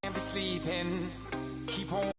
Can't be sleeping. Keep on.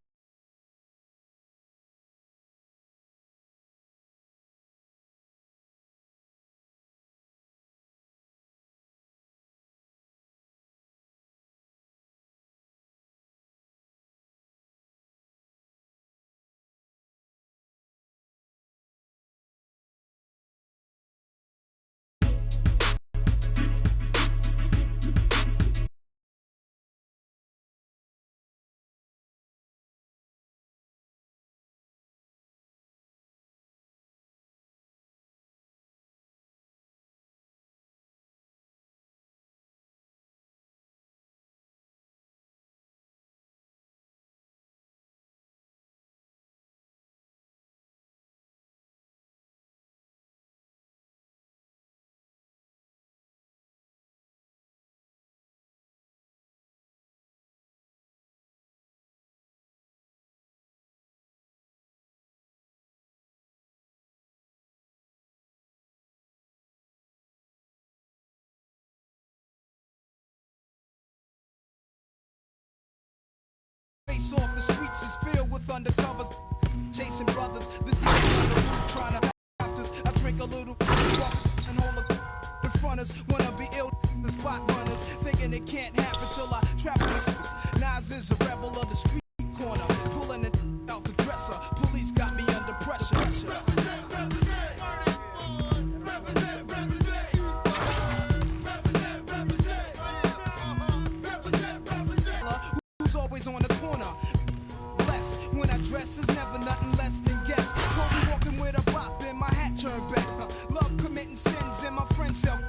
Face off, the streets is filled with undercovers, chasing brothers. The deep on the roof trying to after. I drink a little and hold a in front us. Wanna be ill, the spot runners thinking it can't happen till I trap in. Nas is a rebel of the street corner, pulling it out the dresser. Police got me under pressure. Who's always on the corner? Bless when I dress is never nothing less than guess. Totally walking with a bop and my hat turned back. Love committing sins and my friends sell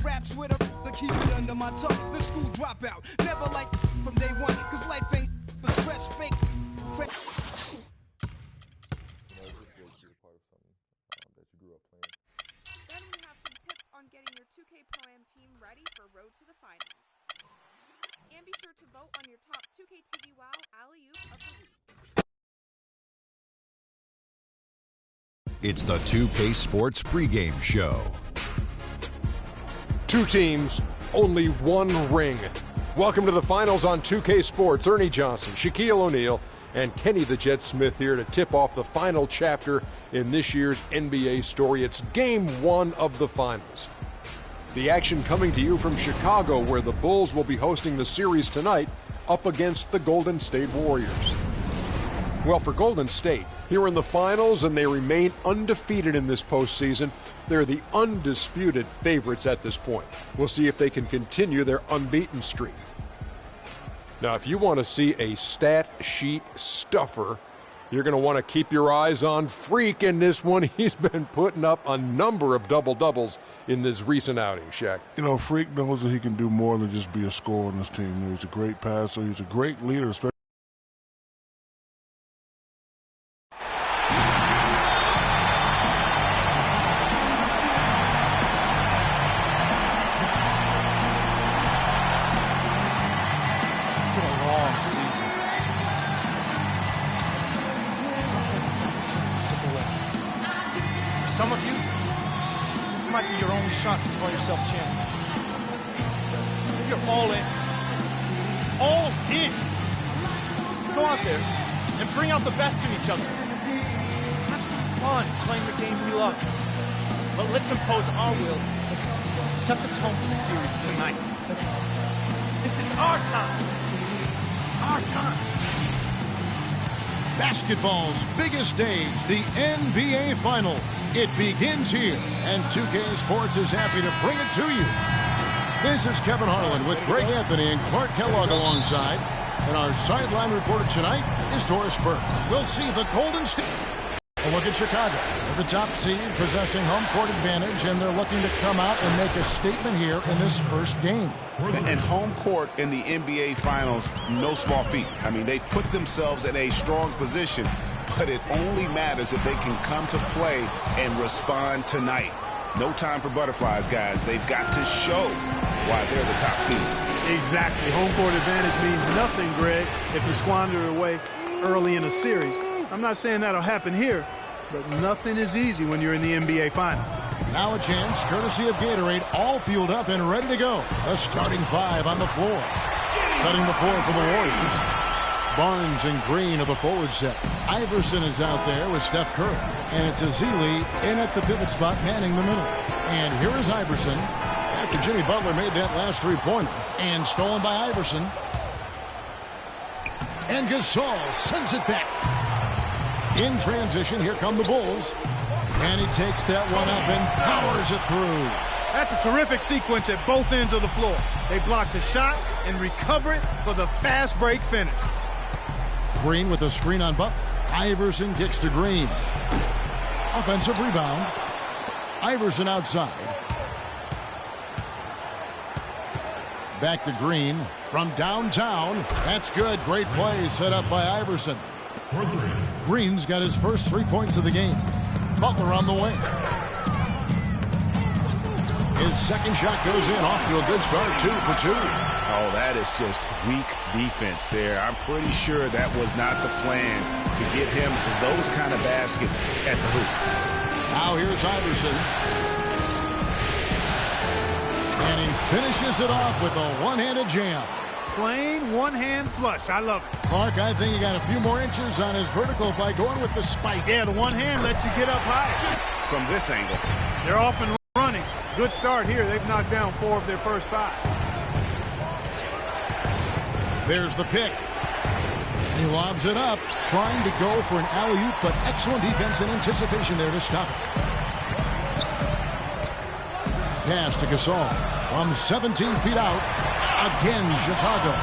raps with a keep it under my tongue. The school dropout, never like from day one, cause life ain't but stretch fake. Then we have some tips on getting your 2K Pro-Am team ready for Road to the Finals. And be sure to vote on your top 2K TV WoW Alley-Oop of the week. It's the 2K Sports pregame show. Two teams, only one ring. Welcome to the finals on 2K Sports. Ernie Johnson, Shaquille O'Neal, and Kenny the Jet Smith here to tip off the final chapter in this year's NBA story. It's game one of the finals. The action coming to you from Chicago, where the Bulls will be hosting the series tonight up against the Golden State Warriors. Well, for Golden State, here in the finals, and they remain undefeated in this postseason, they're the undisputed favorites at this point. We'll see if they can continue their unbeaten streak. Now, if you want to see a stat sheet stuffer, you're going to want to keep your eyes on Freak in this one. He's been putting up a number of double-doubles in this recent outing, Shaq. You know, Freak knows that he can do more than just be a scorer on this team. He's a great passer. He's a great leader, especially. Some of you, this might be your only shot to call yourself champion. You're all in. All in. Go out there and bring out the best in each other. Have some fun playing the game we love. But let's impose our will. Set the tone for the series tonight. This is our time. Our time. Basketball's biggest stage, the NBA Finals. It begins here, and 2K Sports is happy to bring it to you. This is Kevin Harlan with Greg Anthony and Clark Kellogg alongside. And our sideline reporter tonight is Doris Burke. We'll see the Golden State. A look at Chicago, with the top seed possessing home court advantage, and they're looking to come out and make a statement here in this first game. And home court in the NBA Finals, no small feat. I mean, they've put themselves in a strong position, but it only matters if they can come to play and respond tonight. No time for butterflies, guys. They've got to show why they're the top seed. Exactly. Home court advantage means nothing, Greg, if you squander it away early in a series. I'm not saying that'll happen here, but nothing is easy when you're in the NBA Final. Now a chance, courtesy of Gatorade, all fueled up and ready to go. The starting five on the floor. Setting the floor for the Warriors. Barnes and Green of the forward set. Iverson is out there with Steph Curry. And it's Ezeli in at the pivot spot, manning the middle. And here is Iverson after Jimmy Butler made that last three-pointer. And stolen by Iverson. And Gasol sends it back. In transition, here come the Bulls. And he takes that one up and powers it through. That's a terrific sequence at both ends of the floor. They block the shot and recover it for the fast break finish. Green with a screen on Butler. Iverson kicks to Green. Offensive rebound. Iverson outside. Back to Green from downtown. That's good. Great play set up by Iverson. Green's got his first 3 points of the game. Butler on the wing. His second shot goes in, off to a good start, 2 for 2. Oh, that is just weak defense there. I'm pretty sure that was not the plan to get him those kind of baskets at the hoop. Now here's Iverson. And he finishes it off with a one-handed jam. Plain one-hand flush. I love it. Clark, I think he got a few more inches on his vertical by going with the spike. Yeah, the one hand lets you get up high. From this angle. They're off and running. Good start here. They've knocked down 4 of their first 5. There's the pick. He lobs it up, trying to go for an alley-oop, but excellent defense and anticipation there to stop it. Pass to Gasol from 17 feet out. Again, Chicago.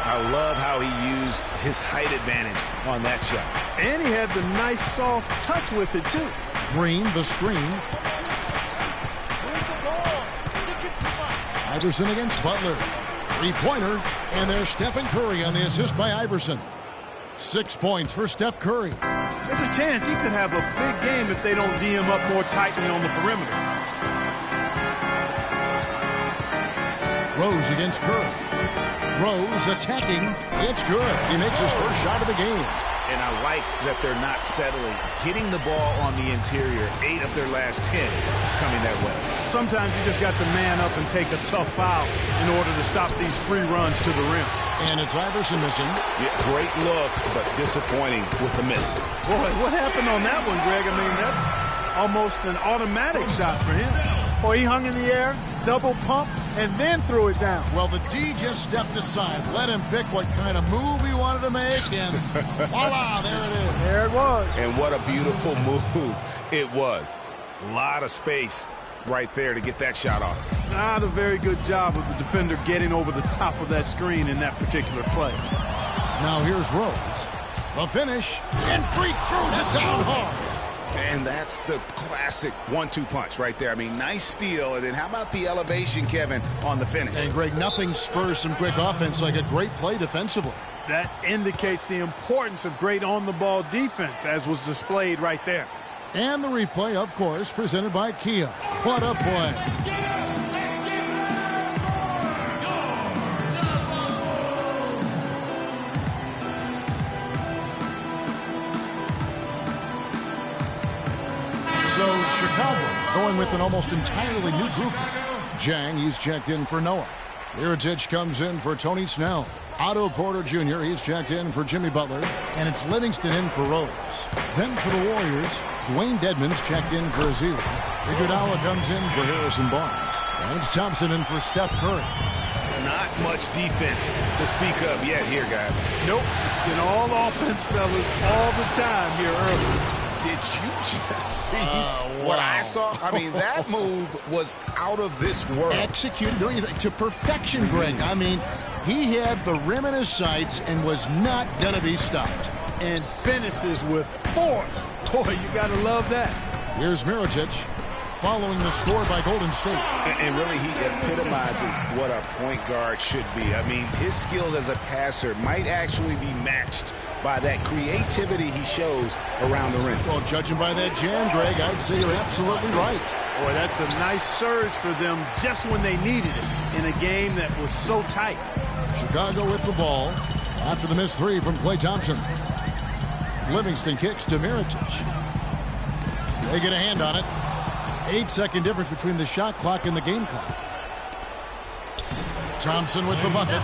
I love how he used his height advantage on that shot. And he had the nice soft touch with it, too. Green, the screen. Iverson against Butler. Three-pointer, and there's Stephen Curry on the assist by Iverson. 6 points for Steph Curry. There's a chance he could have a big game if they don't D him up more tightly on the perimeter. Rose against Curry. Rose attacking. It's good. He makes his first shot of the game. And I like that they're not settling. Getting the ball on the interior, 8 of their last 10 coming that way. Sometimes you just got to man up and take a tough foul in order to stop these free runs to the rim. And it's Iverson missing. Yeah, great look, but disappointing with the miss. Boy, what happened on that one, Greg? I mean, that's almost an automatic shot for him. Boy, he hung in the air, double pump, and then threw it down. Well, the D just stepped aside, let him pick what kind of move he wanted to make, and voila, there it is. There it was. And what a beautiful move it was. A lot of space right there to get that shot off. Not a very good job of the defender getting over the top of that screen in that particular play. Now here's Rose. The finish, and Freak throws it down hard. And that's the classic 1-2 punch right there. I mean, nice steal. And then how about the elevation, Kevin, on the finish? And, Greg, nothing spurs some quick offense like a great play defensively. That indicates the importance of great on-the-ball defense, as was displayed right there. And the replay, of course, presented by Kia. What a play. So Chicago going with an almost entirely new group. Jang, he's checked in for Noah. Mirotic comes in for Tony Snell. Otto Porter Jr., he's checked in for Jimmy Butler. And it's Livingston in for Rose. Then for the Warriors, Dwayne Dedmon's checked in for Ezeli. Iguodala comes in for Harrison Barnes. Lance Thompson in for Steph Curry. Not much defense to speak of yet here, guys. Nope. It's been all offense, fellas, all the time here early. Did you just see what I saw? I mean, that move was out of this world. Executed, don't you think, to perfection, Greg. I mean, he had the rim in his sights and was not going to be stopped. And finishes with force. Boy, you got to love that. Here's Mirotic following the score by Golden State. And really, he epitomizes what a point guard should be. I mean, his skills as a passer might actually be matched by that creativity he shows around the rim. Well, judging by that jam, Greg, I'd say you're absolutely right. Boy, that's a nice surge for them just when they needed it in a game that was so tight. Chicago with the ball after the missed three from Klay Thompson. Livingston kicks to Mirotic. They get a hand on it. 8-second difference between the shot clock and the game clock. Thompson with the bucket.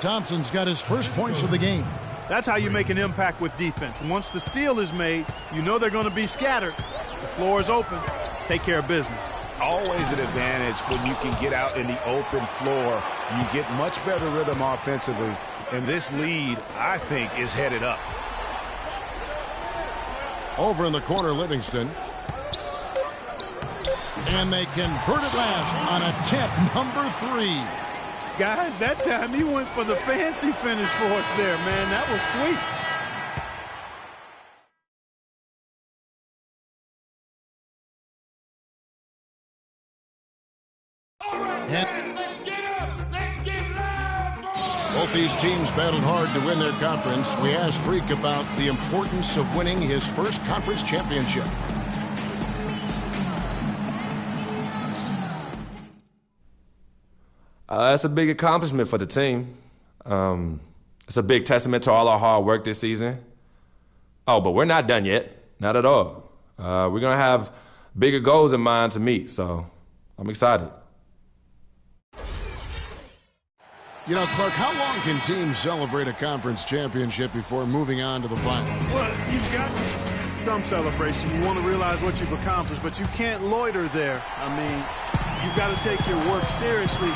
Thompson's got his first points of the game. That's how you make an impact with defense. Once the steal is made, you know they're going to be scattered. The floor is open. Take care of business. Always an advantage when you can get out in the open floor. You get much better rhythm offensively. And this lead, I think, is headed up. Over in the corner, Livingston. And they convert it last on attempt number 3. Guys, that time he went for the fancy finish for us there, man. That was sweet. Both these teams battled hard to win their conference. We asked Freak about the importance of winning his first conference championship. It's a big accomplishment for the team. It's a big testament to all our hard work this season. Oh, but we're not done yet. Not at all. We're going to have bigger goals in mind to meet, so I'm excited. You know, Clark, how long can teams celebrate a conference championship before moving on to the final? Well, you've got some celebration. You want to realize what you've accomplished, but you can't loiter there. I mean, you've got to take your work seriously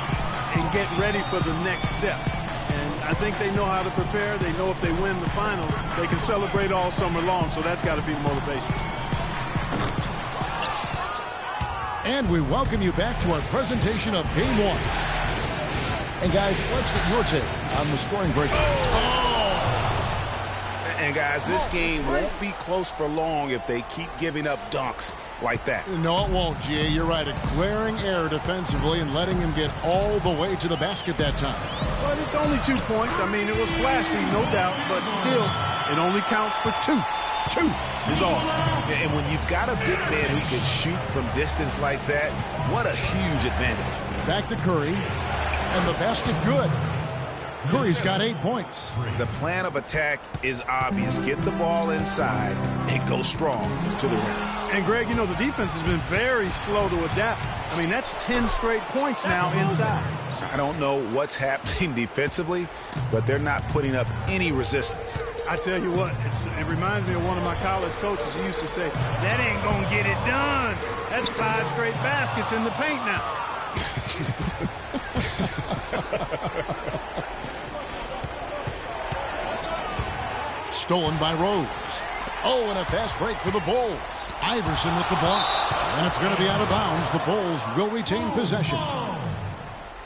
and get ready for the next step. And I think they know how to prepare. They know if they win the final, they can celebrate all summer long, so that's got to be the motivation. And we welcome you back to our presentation of Game 1. And guys, let's get your take on the scoring breakdown. And guys, this game won't be close for long if they keep giving up dunks like that. No, it won't, G.A. You're right. A glaring error defensively and letting him get all the way to the basket that time. Well, it's only 2 points. I mean, it was flashy, no doubt, but still, it only counts for 2. 2 is all. And when you've got a big man who can shoot from distance like that, what a huge advantage. Back to Curry. And the basket good. Curry's got 8 points. The plan of attack is obvious. Get the ball inside and go strong to the rim. And, Greg, you know, the defense has been very slow to adapt. I mean, that's 10 straight points now inside. I don't know what's happening defensively, but they're not putting up any resistance. I tell you what, it reminds me of one of my college coaches who used to say, that ain't going to get it done. That's 5 straight baskets in the paint now. Stolen by Rose. Oh, and a fast break for the Bulls. Iverson with the block. And it's going to be out of bounds. The Bulls will retain possession.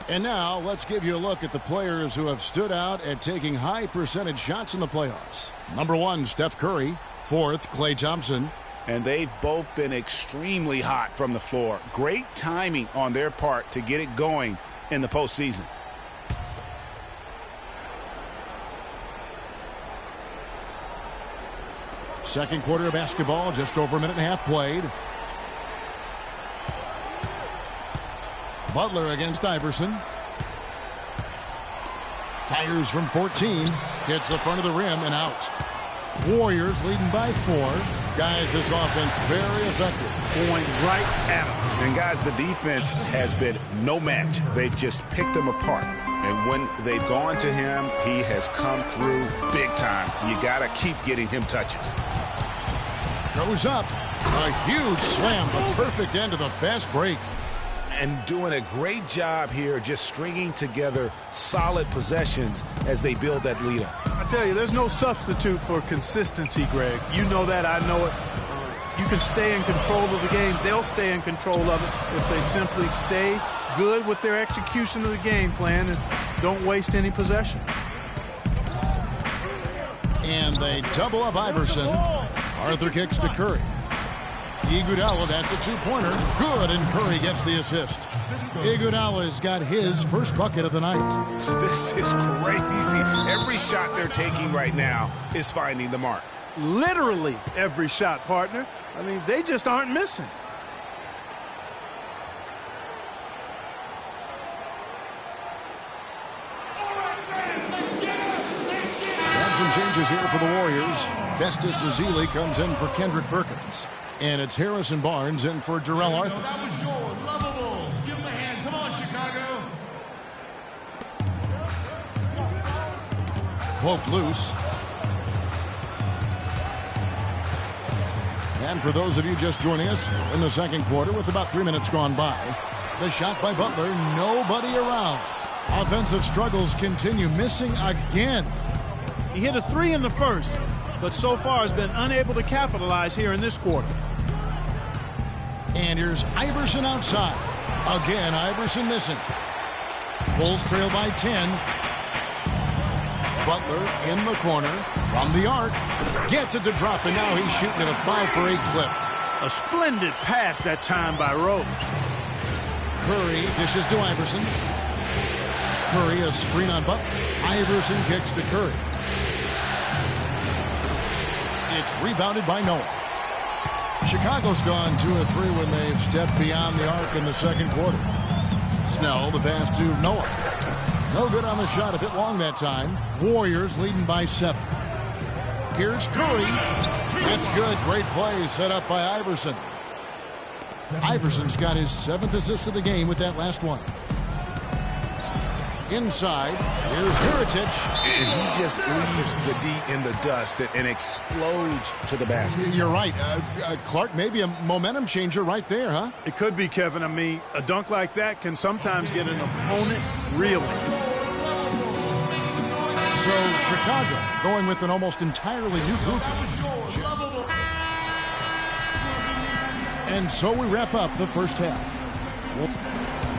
And now let's give you a look at the players who have stood out at taking high percentage shots in the playoffs. Number 1, Steph Curry. 4th, Klay Thompson. And they've both been extremely hot from the floor. Great timing on their part to get it going in the postseason. Second quarter of basketball, just over a minute and a half played. Butler against Iverson. Fires from 14. Hits the front of the rim and out. Warriors leading by 4. Guys, this offense very effective. Going right at them. And guys, the defense has been no match. They've just picked them apart. And when they've gone to him, he has come through big time. You got to keep getting him touches. Goes up. A huge slam, the perfect end of the fast break. And doing a great job here just stringing together solid possessions as they build that lead up. I tell you, there's no substitute for consistency, Greg. You know that, I know it. You can stay in control of the game. They'll stay in control of it if they simply stay good with their execution of the game plan and don't waste any possession. And they double up Iverson. Arthur kicks to Curry. Iguodala, that's a 2-pointer. Good, and Curry gets the assist. Iguodala's got his first bucket of the night. This is crazy. Every shot they're taking right now is finding the mark. Literally every shot, partner. I mean, they just aren't missing. Some changes here for the Warriors. Festus Ezeli comes in for Kendrick Perkins. And it's Harrison Barnes in for Jarrell Arthur. That was your Lavables. Give him a hand. Come on, Chicago. poked loose. And for those of you just joining us, in the second quarter with about 3 minutes gone by, the shot by Butler, nobody around. Offensive struggles continue, missing again. He hit a 3 in the first, but so far has been unable to capitalize here in this quarter. And here's Iverson outside. Again, Iverson missing. Bulls trail by 10. Butler in the corner from the arc. Gets it to drop, and now he's shooting at a 5-for-8 clip. A splendid pass that time by Rose. Curry dishes to Iverson. Curry a screen on Butler. Iverson kicks to Curry. It's rebounded by Noah. Chicago's gone 2 of 3 when they've stepped beyond the arc in the second quarter. Snell, the pass to Noah. No good on the shot, a bit long that time. Warriors leading by 7. Here's Curry. That's good. Great play set up by Iverson. Iverson's got his 7th assist of the game with that last one. Inside, here's Mirotic. And he just leaves the D in the dust and explodes to the basket. You're right. Clark, maybe a momentum changer right there, huh? It could be, Kevin. I mean, a dunk like that can sometimes get an opponent reeling. So Chicago going with an almost entirely new group. And so we wrap up the first half.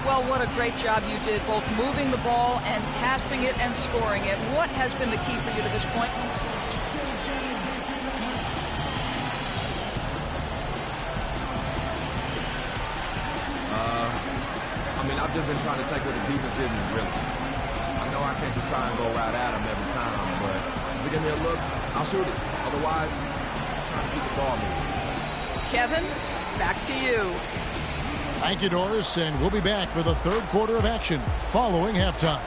Well, what a great job you did, both moving the ball and passing it and scoring it. What has been the key for you to this point? I've just been trying to take what the defense gives me, really. I know I can't just try and go right at them every time, but if they give me a look, I'll shoot it. Otherwise, I'm trying to keep the ball moving. Kevin, back to you. Thank you, Doris, and we'll be back for the third quarter of action following halftime.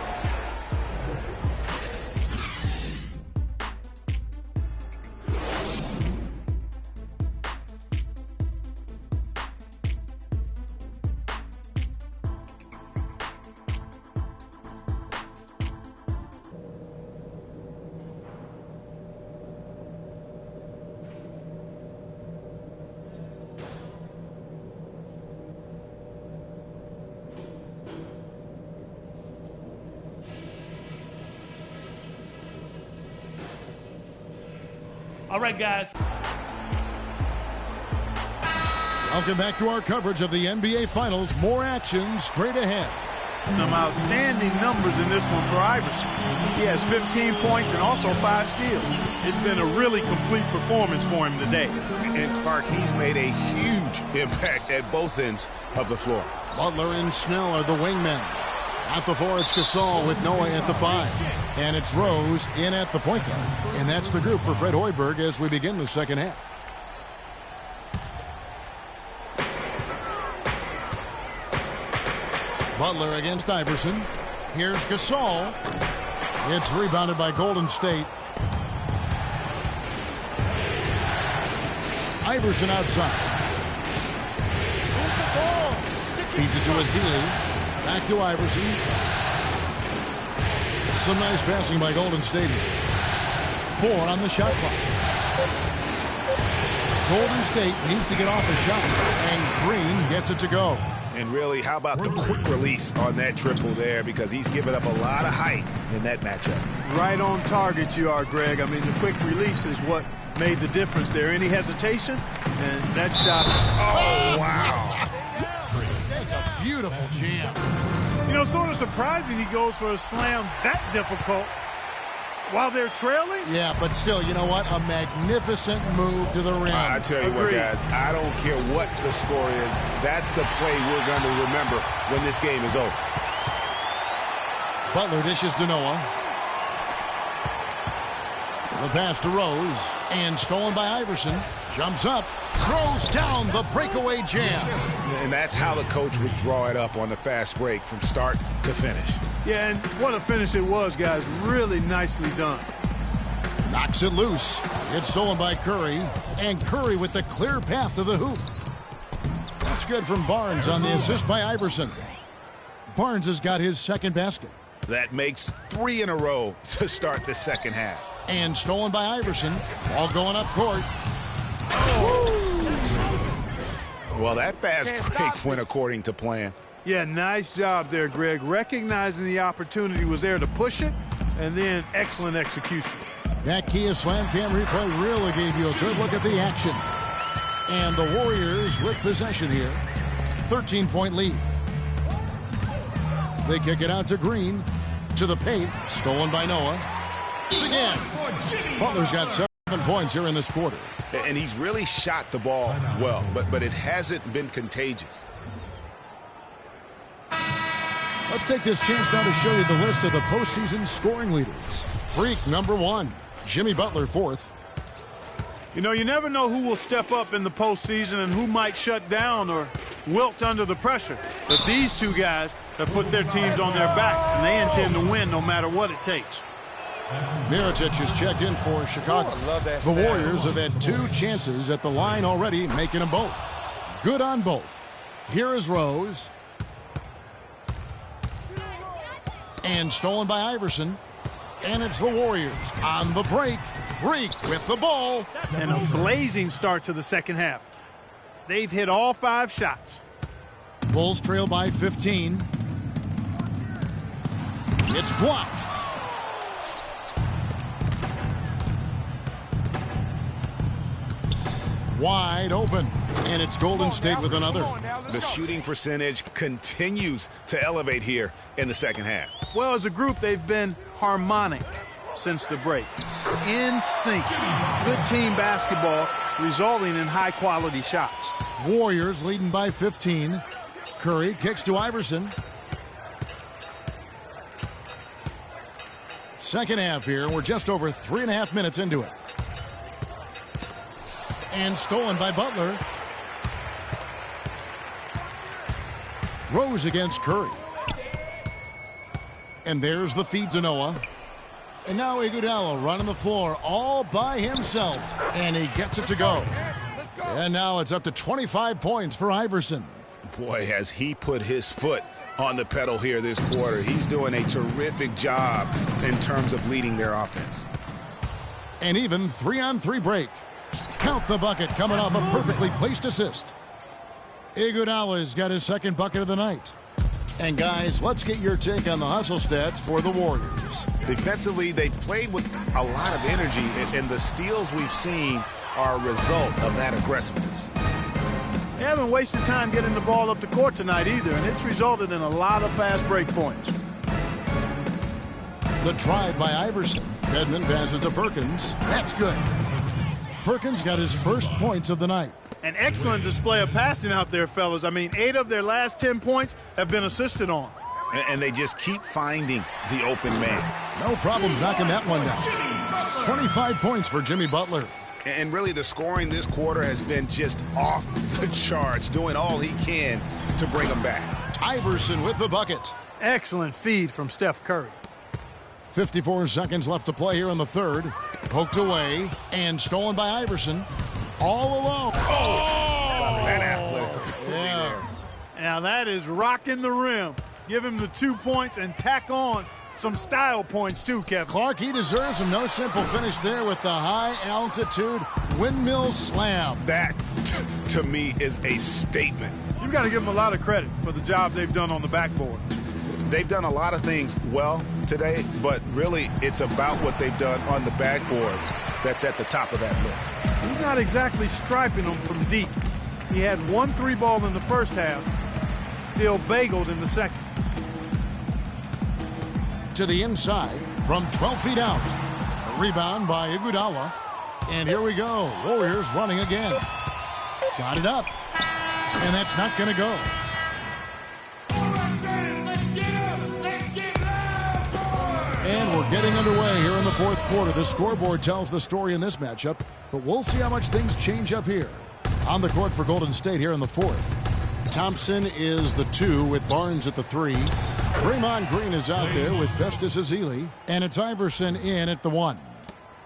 All right, guys. Welcome back to our coverage of the NBA Finals. More action straight ahead. Some outstanding numbers in this one for Iverson. He has 15 points and also 5 steals. It's been a really complete performance for him today. And Clark, he's made a huge impact at both ends of the floor. Butler and Snell are the wingmen. At the 4, it's Gasol with Noah at the 5. And it's Rose in at the point guard. And that's the group for Fred Hoiberg as we begin the second half. Butler against Iverson. Here's Gasol. It's rebounded by Golden State. Iverson outside. Feeds it to Ezeli. Back to Iverson. Some nice passing by Golden State. 4 on the shot clock. Golden State needs to get off a shot, and Green gets it to go. And really, how about the quick release on that triple there, because he's given up a lot of height in that matchup. Right on target you are, Greg. I mean, the quick release is what made the difference there. Any hesitation, and that shot. Oh, wow. That's a beautiful jam. You know, sort of surprising he goes for a slam that difficult while they're trailing. Yeah, but still, you know what? A magnificent move to the rim. I tell you what, guys, I don't care what the score is. That's the play we're going to remember when this game is over. Butler dishes to Noah. The pass to Rose, and stolen by Iverson. Jumps up, throws down the breakaway jam. And that's how the coach would draw it up on the fast break from start to finish. Yeah, and what a finish it was, guys. Really nicely done. Knocks it loose. It's stolen by Curry, and Curry with the clear path to the hoop. That's good from Barnes on the assist by Iverson. Barnes has got his second basket. That makes 3 in a row to start the second half. And stolen by Iverson. Ball going up court. Well, that fast break went according to plan. Yeah, nice job there, Greg. Recognizing the opportunity was there to push it, and then excellent execution. That Kia Slam Cam replay really gave you a good look at the action. And the Warriors with possession here. 13-point lead. They kick it out to Green. To the paint. Stolen by Noah. Again. Butler's got 7 points here in this quarter. And he's really shot the ball well, but it hasn't been contagious. Let's take this chance now to show you the list of the postseason scoring leaders. Freak number 1. Jimmy Butler 4th. You know, you never know who will step up in the postseason and who might shut down or wilt under the pressure. But these two guys have put their teams on their back, and they intend to win no matter what it takes. Mirotic is checked in for Chicago. The Warriors have had 2 chances at the line already, making them both. Good on both. Here is Rose. And stolen by Iverson. And it's the Warriors on the break. Freak with the ball. And a blazing start to the second half. They've hit all 5 shots. Bulls trail by 15. It's blocked. Wide open. And it's Golden State with another. The shooting percentage continues to elevate here in the second half. Well, as a group, they've been harmonic since the break. In sync. Good team basketball resulting in high-quality shots. Warriors leading by 15. Curry kicks to Iverson. Second half here. We're just over 3.5 minutes into it. And stolen by Butler. Rose against Curry. And there's the feed to Noah. And now Iguodala running the floor all by himself. And he gets it to go. And now it's up to 25 points for Iverson. Boy, has he put his foot on the pedal here this quarter. He's doing a terrific job in terms of leading their offense. And even 3-on-3 break. Count the bucket coming off a perfectly placed assist. Iguodala's got his second bucket of the night. And guys, let's get your take on the hustle stats for the Warriors. Defensively, they played with a lot of energy, and the steals we've seen are a result of that aggressiveness. They haven't wasted time getting the ball up the court tonight either, and it's resulted in a lot of fast break points. The drive by Iverson. Edmond passes to Perkins. That's good. Perkins got his first points of the night. An excellent display of passing out there, fellas. I mean, 8 of their last 10 points have been assisted on. And they just keep finding the open man. No problems knocking that one down. 25 points for Jimmy Butler. And really the scoring this quarter has been just off the charts, doing all he can to bring them back. Iverson with the bucket. Excellent feed from Steph Curry. 54 seconds left to play here in the third. Poked away and stolen by Iverson. All alone. Oh! That athletic there. Now that is rocking the rim. Give him the 2 points and tack on some style points too, Kevin. Clark, he deserves them. No simple finish there with the high-altitude windmill slam. That, to me, is a statement. You've got to give them a lot of credit for the job they've done on the backboard. They've done a lot of things well today, but really it's about what they've done on the backboard that's at the top of that list. He's not exactly striping them from deep. He had 1 3-ball in the first half, still bageled in the second. To the inside from 12 feet out. A rebound by Iguodala. And here we go. Warriors running again. Got it up. And that's not going to go. And we're getting underway here in the fourth quarter. The scoreboard tells the story in this matchup, but we'll see how much things change up here. On the court for Golden State here in the fourth. Thompson is the 2 with Barnes at the 3. Draymond Green is out there with Festus Ezeli. And it's Iverson in at the 1.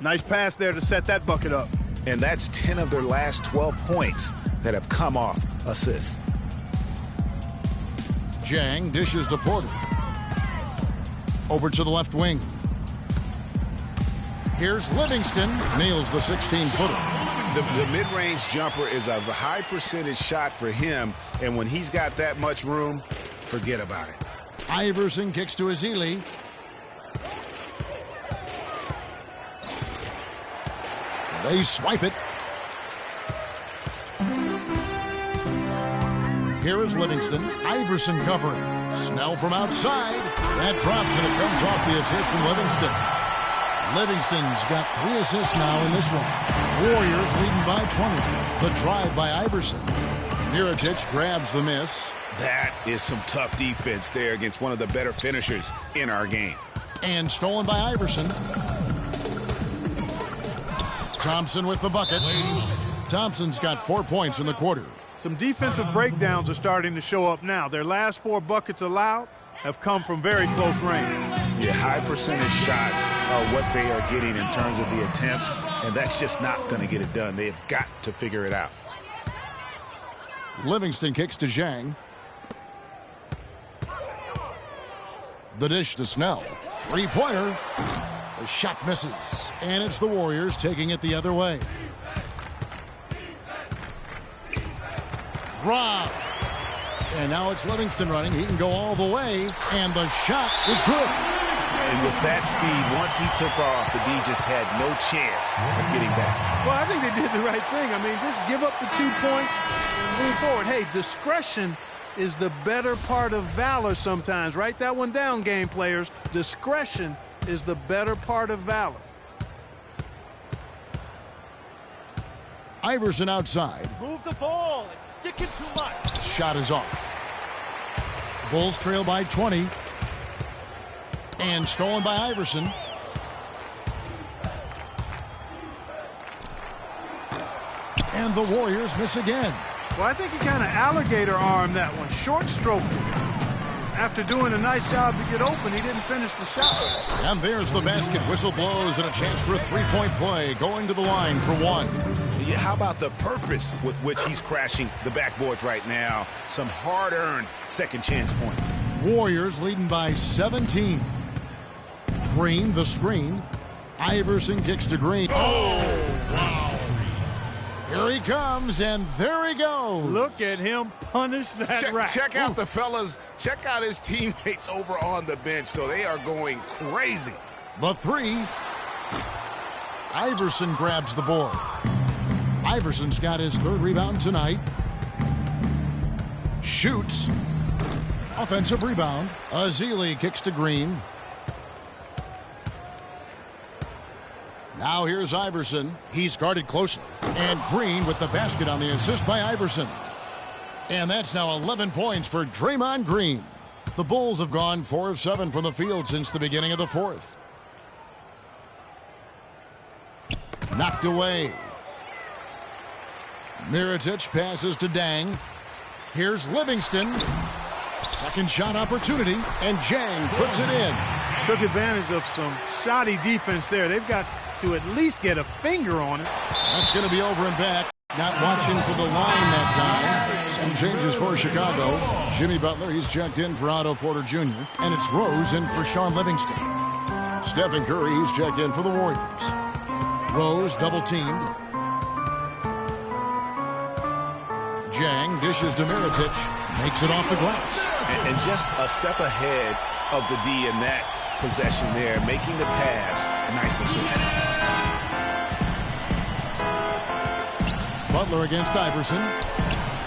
Nice pass there to set that bucket up. And that's 10 of their last 12 points that have come off assists. Jang dishes to Porter. Over to the left wing. Here's Livingston. Nails the 16-footer. The mid-range jumper is a high percentage shot for him, and when he's got that much room, forget about it. Iverson kicks to Ezeli. They swipe it. Here is Livingston. Iverson covering. Snell from outside. That drops and it comes off the assist from Livingston. Livingston's got 3 assists now in this one. Warriors leading by 20. The drive by Iverson. Mirotic grabs the miss. That is some tough defense there against one of the better finishers in our game. And stolen by Iverson. Thompson with the bucket. Thompson's got 4 points in the quarter. Some defensive breakdowns are starting to show up now. Their last 4 buckets allowed have come from very close range. Yeah, high percentage shots are what they are getting in terms of the attempts, and that's just not going to get it done. They've got to figure it out. Livingston kicks to Zhang. The dish to Snell. 3-pointer. The shot misses. And it's the Warriors taking it the other way. Rob. And now it's Livingston running. He can go all the way. And the shot is good. And with that speed, once he took off, the D just had no chance of getting back. Well, I think they did the right thing. I mean, just give up the 2 points and move forward. Hey, discretion is the better part of valor sometimes. Write that one down, game players. Discretion is the better part of valor. Iverson outside. Move the ball. It's sticking too much. Shot is off. Bulls trail by 20. And stolen by Iverson. And the Warriors miss again. Well, I think he kind of alligator armed that one. Short stroked it. After doing a nice job to get open, he didn't finish the shot. And there's the basket. Whistle blows and a chance for a 3-point play. Going to the line for 1. Yeah, how about the purpose with which he's crashing the backboards right now? Some hard-earned second chance points. Warriors leading by 17. Green, the screen. Iverson kicks to Green. Oh, wow. Here he comes, and there he goes. Look at him punish that rack. Check out the fellas. Check out his teammates over on the bench. So they are going crazy. The 3. Iverson grabs the board. Iverson's got his 3rd rebound tonight. Shoots. Offensive rebound. Ezeli kicks to Green. Now here's Iverson. He's guarded closely. And Green with the basket on the assist by Iverson. And that's now 11 points for Draymond Green. The Bulls have gone 4 of 7 from the field since the beginning of the 4th. Knocked away. Mirotic passes to Dang. Here's Livingston. Second shot opportunity. And Zhang puts it in. Took advantage of some shoddy defense there. They've got to at least get a finger on it. That's going to be over and back. Not watching for the line that time. Some changes for Chicago. Jimmy Butler, he's checked in for Otto Porter Jr. And it's Rose in for Sean Livingston. Stephen Curry, he's checked in for the Warriors. Rose double-teamed. Zhang dishes to Mirotic. Makes it off the glass. And just a step ahead of the D in that possession there, making the pass. Nice assist. Butler against Iverson.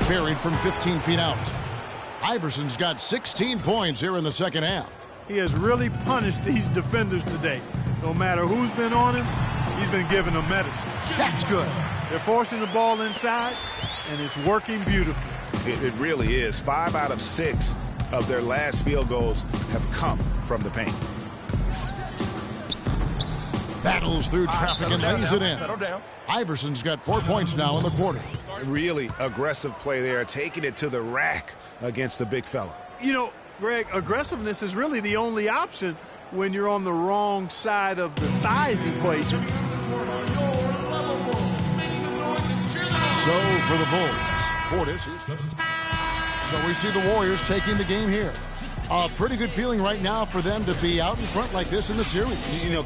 Buried from 15 feet out. Iverson's got 16 points here in the second half. He has really punished these defenders today. No matter who's been on him, he's been giving them medicine. That's good. They're forcing the ball inside, and it's working beautifully. It really is. 5 out of 6 of their last field goals have come from the paint. Battles through traffic and lays it in. Iverson's got 4 points now in the quarter. Really aggressive play there, taking it to the rack against the big fella. You know, Greg, aggressiveness is really the only option when you're on the wrong side of the size equation. So for the Bulls, Portis. So we see the Warriors taking the game here. A pretty good feeling right now for them to be out in front like this in the series. You know,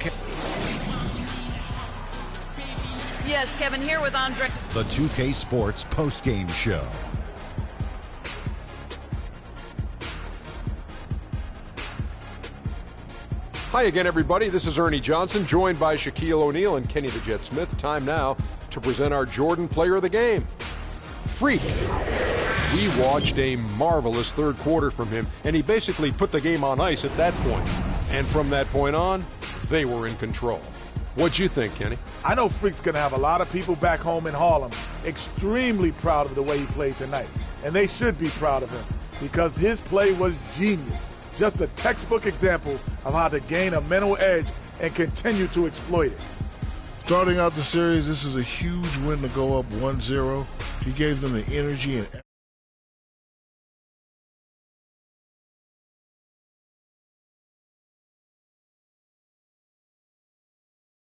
Yes, Kevin, here with Andre. The 2K Sports postgame show. Hi again, everybody. This is Ernie Johnson, joined by Shaquille O'Neal and Kenny the Jet Smith. Time now to present our Jordan Player of the Game. Freak. We watched a marvelous third quarter from him, and he basically put the game on ice at that point. And from that point on, they were in control. What'd you think, Kenny? I know Freak's going to have a lot of people back home in Harlem extremely proud of the way he played tonight. And they should be proud of him because his play was genius. Just a textbook example of how to gain a mental edge and continue to exploit it. Starting out the series, this is a huge win to go up 1-0. He gave them the energy and